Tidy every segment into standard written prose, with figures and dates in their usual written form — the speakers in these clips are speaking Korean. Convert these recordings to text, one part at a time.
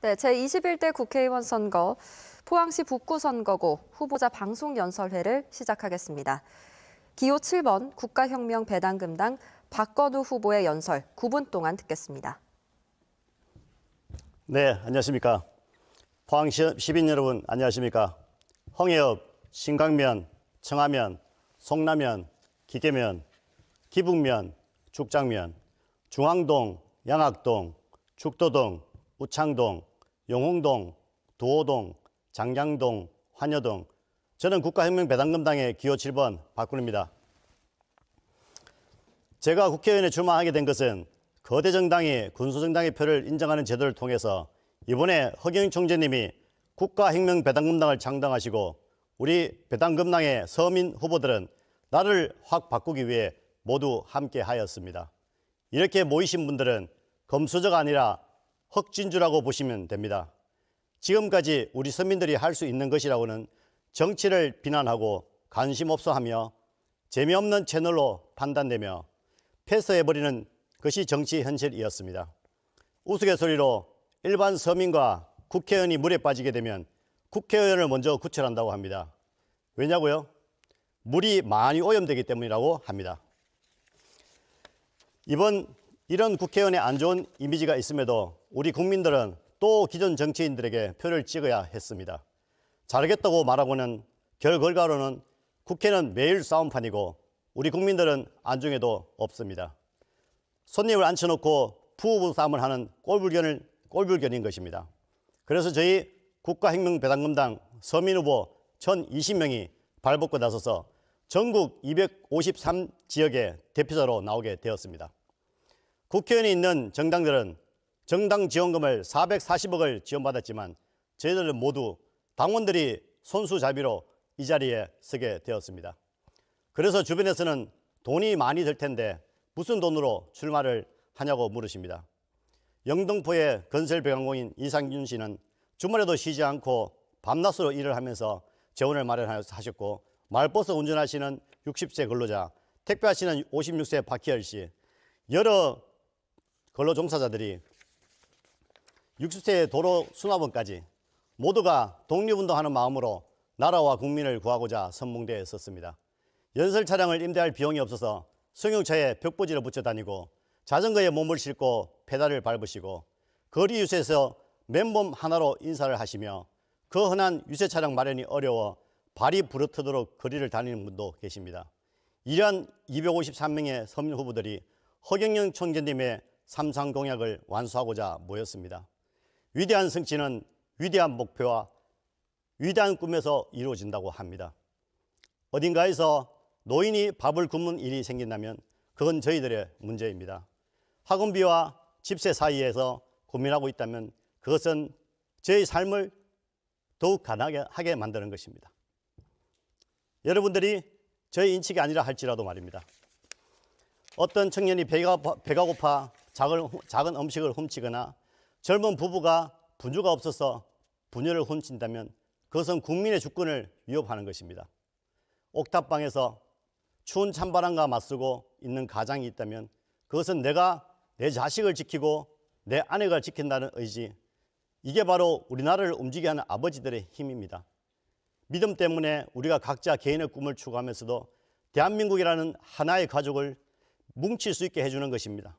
네, 제21대 국회의원 선거, 포항시 북구 선거구 후보자 방송 연설회를 시작하겠습니다. 기호 7번 국가혁명 배당금당 박건우 후보의 연설 9분 동안 듣겠습니다. 네, 안녕하십니까. 포항 시민 여러분, 안녕하십니까. 홍해읍, 신강면, 청하면, 송라면, 기계면, 기북면, 죽장면, 중앙동, 양학동, 죽도동, 우창동, 용흥동, 도호동, 장량동, 환여동. 저는 국가혁명 배당금당의 기호 7번 박건우입니다. 제가 국회의원에 출마하게 된 것은 거대 정당이 군소정당의 표를 인정하는 제도를 통해서 이번에 허경영 총재님이 국가혁명 배당금당을 창당하시고 우리 배당금당의 서민 후보들은 나를 확 바꾸기 위해 모두 함께 하였습니다. 이렇게 모이신 분들은 검수저가 아니라 흑진주라고 보시면 됩니다. 지금까지 우리 서민들이 할 수 있는 것이라고는 정치를 비난하고 관심 없어 하며 재미없는 채널로 판단되며 패스해버리는 것이 정치 현실이었습니다. 우스갯소리로 일반 서민과 국회의원이 물에 빠지게 되면 국회의원을 먼저 구출한다고 합니다. 왜냐고요? 물이 많이 오염되기 때문이라고 합니다. 이런 국회의원의 안 좋은 이미지가 있음에도 우리 국민들은 또 기존 정치인들에게 표를 찍어야 했습니다. 잘하겠다고 말하고는 결과로는 국회는 매일 싸움판이고 우리 국민들은 안중에도 없습니다. 손님을 앉혀놓고 부부부 싸움을 하는 꼴불견인 것입니다. 그래서 저희 국가혁명 배당금당 서민 후보 1,020명이 발벗고 나서서 전국 253지역의 대표자로 나오게 되었습니다. 국회의원이 있는 정당들은 정당 지원금을 440억을 지원받았지만 저희들은 모두 당원들이 손수자비로 이 자리에 서게 되었습니다. 그래서 주변에서는 돈이 많이 들 텐데 무슨 돈으로 출마를 하냐고 물으십니다. 영등포의 건설배관공인 이상균 씨는 주말에도 쉬지 않고 밤낮으로 일을 하면서 재원을 마련하셨고 마을버스 운전하시는 60세 근로자, 택배하시는 56세 박희열 씨, 여러 근로종사자들이 60세 도로 수납원까지 모두가 독립운동하는 마음으로 나라와 국민을 구하고자 선봉대에 섰습니다. 연설 차량을 임대할 비용이 없어서 승용차에 벽보지를 붙여 다니고 자전거에 몸을 싣고 페달을 밟으시고 거리 유세에서 맨몸 하나로 인사를 하시며 그 흔한 유세 차량 마련이 어려워 발이 부르트도록 거리를 다니는 분도 계십니다. 이러한 253명의 서민 후보들이 허경영 총재님의 삼상 공약을 완수하고자 모였습니다. 위대한 성취는 위대한 목표와 위대한 꿈에서 이루어진다고 합니다. 어딘가에서 노인이 밥을 굶는 일이 생긴다면 그건 저희들의 문제입니다. 학원비와 집세 사이에서 고민하고 있다면 그것은 저희 삶을 더욱 가난하게 만드는 것입니다. 여러분들이 저희 인식이 아니라 할지라도 말입니다. 어떤 청년이 배가 고파 작은 음식을 훔치거나 젊은 부부가 분유가 없어서 분유를 훔친다면 그것은 국민의 주권을 위협하는 것입니다. 옥탑방에서 추운 찬바람과 맞서고 있는 가장이 있다면 그것은 내가 내 자식을 지키고 내 아내가 지킨다는 의지, 이게 바로 우리나라를 움직이게 하는 아버지들의 힘입니다. 믿음 때문에 우리가 각자 개인의 꿈을 추구하면서도 대한민국이라는 하나의 가족을 뭉칠 수 있게 해주는 것입니다.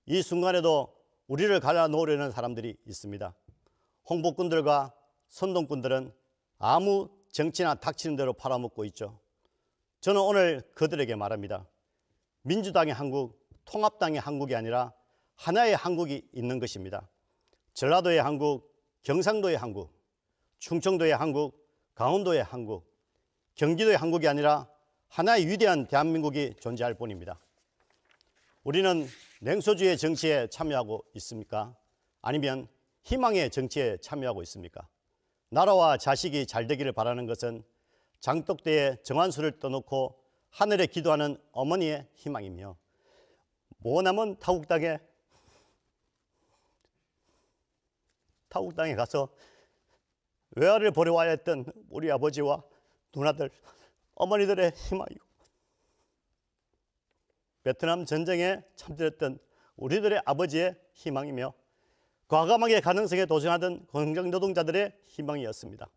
이 순간에도 우리를 갈라놓으려는 사람들이 있습니다. 홍보꾼들과 선동꾼들은 아무 정치나 닥치는 대로 팔아먹고 있죠. 저는 오늘 그들에게 말합니다. 민주당의 한국, 통합당의 한국이 아니라 하나의 한국이 있는 것입니다. 전라도의 한국, 경상도의 한국, 충청도의 한국, 강원도의 한국, 경기도의 한국이 아니라 하나의 위대한 대한민국이 존재할 뿐입니다. 우리는 냉소주의 정치에 참여하고 있습니까? 아니면 희망의 정치에 참여하고 있습니까? 나라와 자식이 잘 되기를 바라는 것은 장독대에 정한수를 떠놓고 하늘에 기도하는 어머니의 희망이며 머나먼 타국땅에 가서 외아를 보러 와야 했던 우리 아버지와 누나들, 어머니들의 희망이고 베트남 전쟁에 참전했던 우리들의 아버지의 희망이며 과감하게 가능성에 도전하던 공정 노동자들의 희망이었습니다.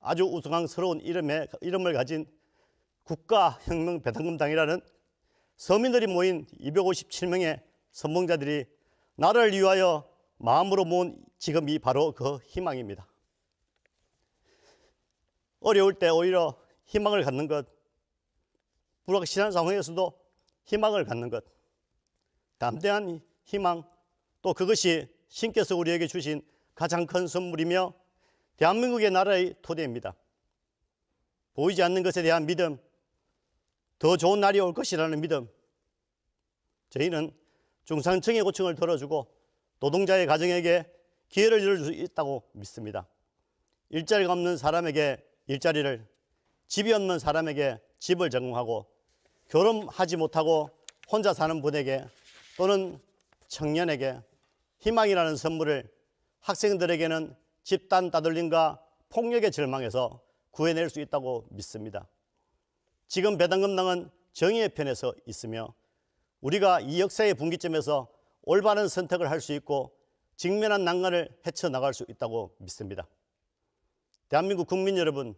아주 우스꽝스러운 이름을 가진 국가혁명배당금당이라는 서민들이 모인 257명의 선봉자들이 나라를 위하여 마음으로 모은 지금이 바로 그 희망입니다. 어려울 때 오히려 희망을 갖는 것, 불확실한 상황에서도 희망을 갖는 것, 담대한 희망, 또 그것이 신께서 우리에게 주신 가장 큰 선물이며 대한민국의 나라의 토대입니다. 보이지 않는 것에 대한 믿음, 더 좋은 날이 올 것이라는 믿음, 저희는 중산층의 고충을 덜어주고 노동자의 가정에게 기회를 열어줄 수 있다고 믿습니다. 일자리가 없는 사람에게 일자리를, 집이 없는 사람에게 집을 제공하고 결혼하지 못하고 혼자 사는 분에게 또는 청년에게 희망이라는 선물을 학생들에게는 집단 따돌림과 폭력의 절망에서 구해낼 수 있다고 믿습니다. 지금 배당금당은 정의의 편에서 있으며 우리가 이 역사의 분기점에서 올바른 선택을 할 수 있고 직면한 난관을 헤쳐나갈 수 있다고 믿습니다. 대한민국 국민 여러분,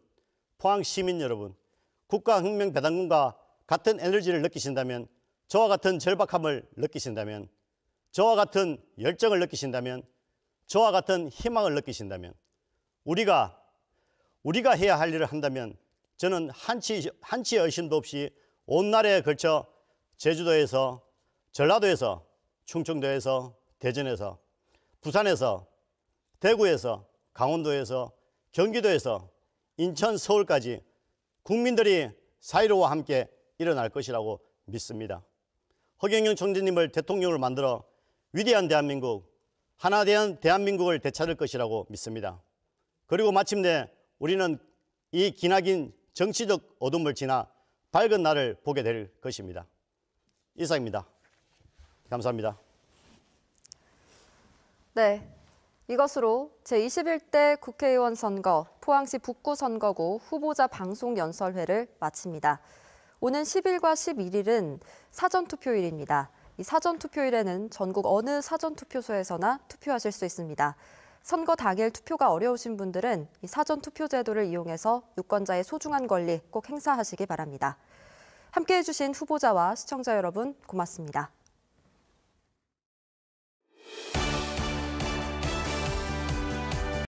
포항 시민 여러분, 국가혁명배당금과 같은 에너지를 느끼신다면, 저와 같은 절박함을 느끼신다면, 저와 같은 열정을 느끼신다면, 저와 같은 희망을 느끼신다면, 우리가 해야 할 일을 한다면 저는 한치의 의심도 없이 온 나라에 걸쳐 제주도에서, 전라도에서, 충청도에서, 대전에서, 부산에서, 대구에서, 강원도에서, 경기도에서, 인천, 서울까지 국민들이 사이로와 함께 일어날 것이라고 믿습니다. 허경영 총재님을 대통령으로 만들어 위대한 대한민국, 하나된 대한민국을 되찾을 것이라고 믿습니다. 그리고 마침내 우리는 이 기나긴 정치적 어둠을 지나 밝은 날을 보게 될 것입니다. 이상입니다. 감사합니다. 네, 이것으로 제21대 국회의원 선거 포항시 북구 선거구 후보자 방송 연설회를 마칩니다. 오는 10일과 11일은 사전투표일입니다. 이 사전투표일에는 전국 어느 사전투표소에서나 투표하실 수 있습니다. 선거 당일 투표가 어려우신 분들은 이 사전투표 제도를 이용해서 유권자의 소중한 권리 꼭 행사하시기 바랍니다. 함께해 주신 후보자와 시청자 여러분 고맙습니다.